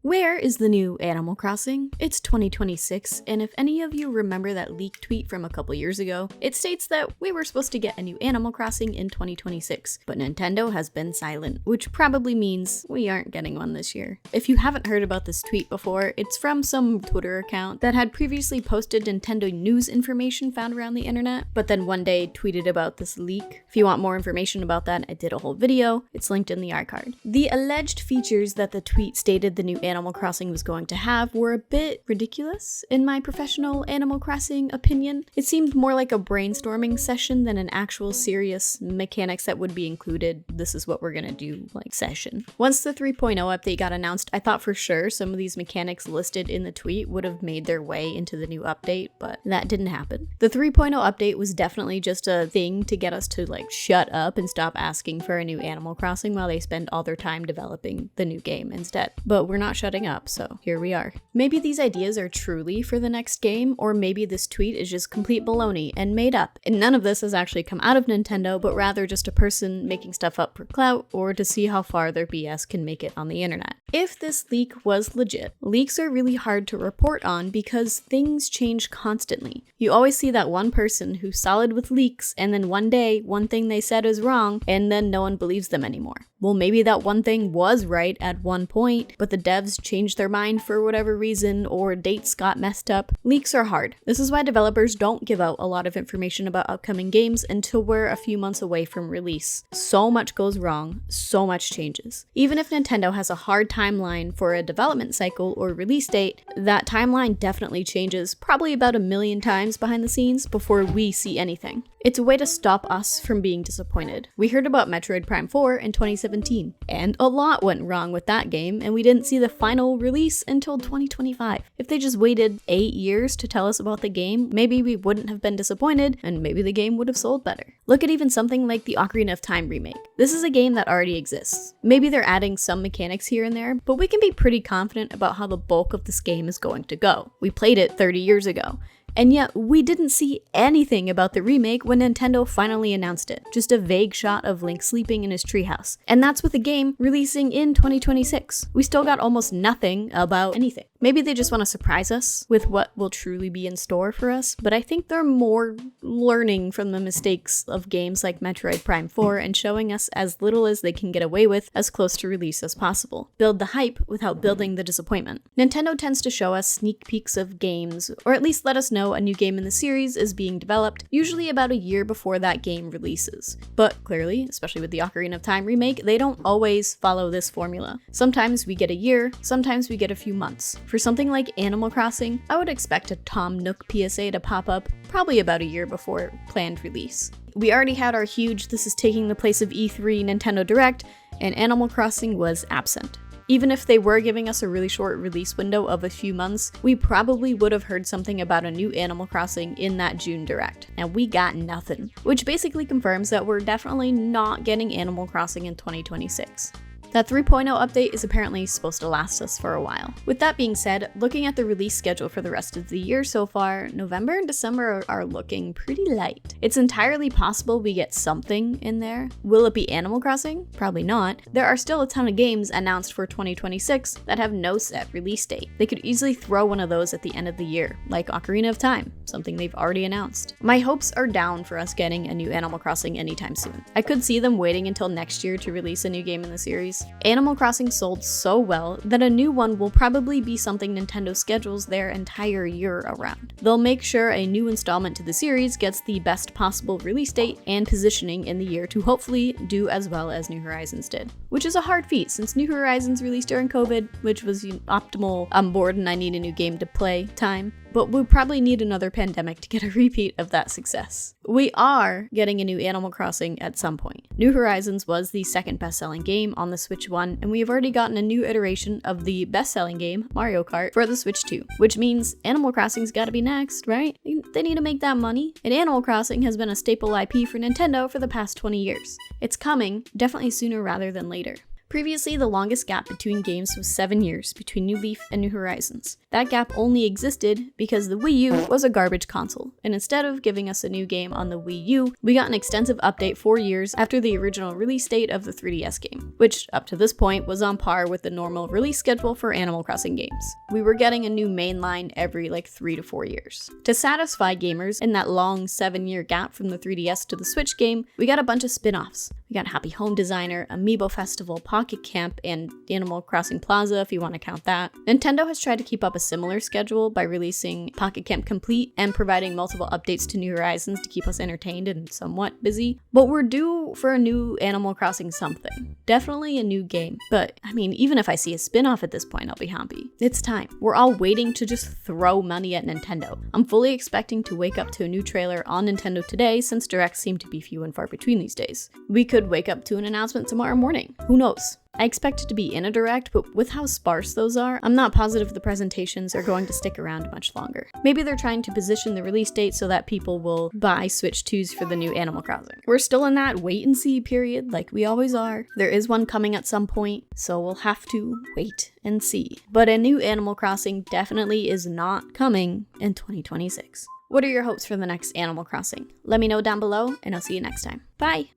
Where is the new Animal Crossing? It's 2026, and if any of you remember that leak tweet from a couple years ago, it states that we were supposed to get a new Animal Crossing in 2026, but Nintendo has been silent, which probably means we aren't getting one this year. If you haven't heard about this tweet before, it's from some Twitter account that had previously posted Nintendo news information found around the internet, but then one day tweeted about this leak. If you want more information about that, I did a whole video. It's linked in the iCard. The alleged features that the tweet stated the new Animal Crossing was going to have were a bit ridiculous, in my professional Animal Crossing opinion. It seemed more like a brainstorming session than an actual serious mechanics that would be included, this is what we're gonna do, like, session. Once the 3.0 update got announced, I thought for sure some of these mechanics listed in the tweet would have made their way into the new update, but that didn't happen. The 3.0 update was definitely just a thing to get us to, like, shut up and stop asking for a new Animal Crossing while they spend all their time developing the new game instead. But we're not shutting up, so here we are. Maybe these ideas are truly for the next game, or maybe this tweet is just complete baloney and made up, and none of this has actually come out of Nintendo, but rather just a person making stuff up for clout or to see how far their BS can make it on the internet. If this leak was legit, leaks are really hard to report on because things change constantly. You always see that one person who's solid with leaks, and then one day, one thing they said is wrong, and then no one believes them anymore. Well, maybe that one thing was right at one point, but the devs changed their mind for whatever reason, or dates got messed up. Leaks are hard. This is why developers don't give out a lot of information about upcoming games until we're a few months away from release. So much goes wrong, so much changes. Even if Nintendo has a hard timeline for a development cycle or release date, that timeline definitely changes probably about 1,000,000 times behind the scenes before we see anything. It's a way to stop us from being disappointed. We heard about Metroid Prime 4 in 2017, and a lot went wrong with that game, and we didn't see the final release until 2025. If they just waited 8 years to tell us about the game, maybe we wouldn't have been disappointed, and maybe the game would have sold better. Look at even something like the Ocarina of Time remake. This is a game that already exists. Maybe they're adding some mechanics here and there, but we can be pretty confident about how the bulk of this game is going to go. We played it 30 years ago. And yet, we didn't see anything about the remake when Nintendo finally announced it. Just a vague shot of Link sleeping in his treehouse. And that's with the game releasing in 2026. We still got almost nothing about anything. Maybe they just want to surprise us with what will truly be in store for us, but I think they're more learning from the mistakes of games like Metroid Prime 4 and showing us as little as they can get away with as close to release as possible. Build the hype without building the disappointment. Nintendo tends to show us sneak peeks of games, or at least let us know a new game in the series is being developed, usually about a year before that game releases. But clearly, especially with the Ocarina of Time remake, they don't always follow this formula. Sometimes we get a year, sometimes we get a few months. For something like Animal Crossing, I would expect a Tom Nook PSA to pop up probably about a year before planned release. We already had our huge "this is taking the place of E3" Nintendo Direct, and Animal Crossing was absent. Even if they were giving us a really short release window of a few months, we probably would have heard something about a new Animal Crossing in that June Direct. And we got nothing, which basically confirms that we're definitely not getting Animal Crossing in 2026. That 3.0 update is apparently supposed to last us for a while. With that being said, looking at the release schedule for the rest of the year so far, November and December are looking pretty light. It's entirely possible we get something in there. Will it be Animal Crossing? Probably not. There are still a ton of games announced for 2026 that have no set release date. They could easily throw one of those at the end of the year, like Ocarina of Time, something they've already announced. My hopes are down for us getting a new Animal Crossing anytime soon. I could see them waiting until next year to release a new game in the series. Animal Crossing sold so well that a new one will probably be something Nintendo schedules their entire year around. They'll make sure a new installment to the series gets the best possible release date and positioning in the year to hopefully do as well as New Horizons did. Which is a hard feat since New Horizons released during COVID, which was optimal "I'm bored and I need a new game to play" time. But we'll probably need another pandemic to get a repeat of that success. We are getting a new Animal Crossing at some point. New Horizons was the second best-selling game on the Switch 1, and we have already gotten a new iteration of the best-selling game, Mario Kart, for the Switch 2, which means Animal Crossing's gotta be next, right? They need to make that money, and Animal Crossing has been a staple IP for Nintendo for the past 20 years. It's coming, definitely sooner rather than later. Previously, the longest gap between games was 7 years between New Leaf and New Horizons. That gap only existed because the Wii U was a garbage console, and instead of giving us a new game on the Wii U, we got an extensive update 4 years after the original release date of the 3DS game, which up to this point was on par with the normal release schedule for Animal Crossing games. We were getting a new mainline every 3 to 4 years. To satisfy gamers in that long 7-year gap from the 3DS to the Switch game, we got a bunch of spin-offs. We got Happy Home Designer, Amiibo Festival, Pocket Camp, and Animal Crossing Plaza if you want to count that. Nintendo has tried to keep up a similar schedule by releasing Pocket Camp Complete and providing multiple updates to New Horizons to keep us entertained and somewhat busy. But we're due for a new Animal Crossing something. Definitely a new game. But, even if I see a spin-off at this point, I'll be happy. It's time. We're all waiting to just throw money at Nintendo. I'm fully expecting to wake up to a new trailer on Nintendo today since directs seem to be few and far between these days. We could wake up to an announcement tomorrow morning. Who knows? I expect it to be in a direct, but with how sparse those are, I'm not positive the presentations are going to stick around much longer. Maybe they're trying to position the release date so that people will buy Switch 2s for the new Animal Crossing. We're still in that wait and see period, like we always are. There is one coming at some point, so we'll have to wait and see. But a new Animal Crossing definitely is not coming in 2026. What are your hopes for the next Animal Crossing? Let me know down below, and I'll see you next time. Bye!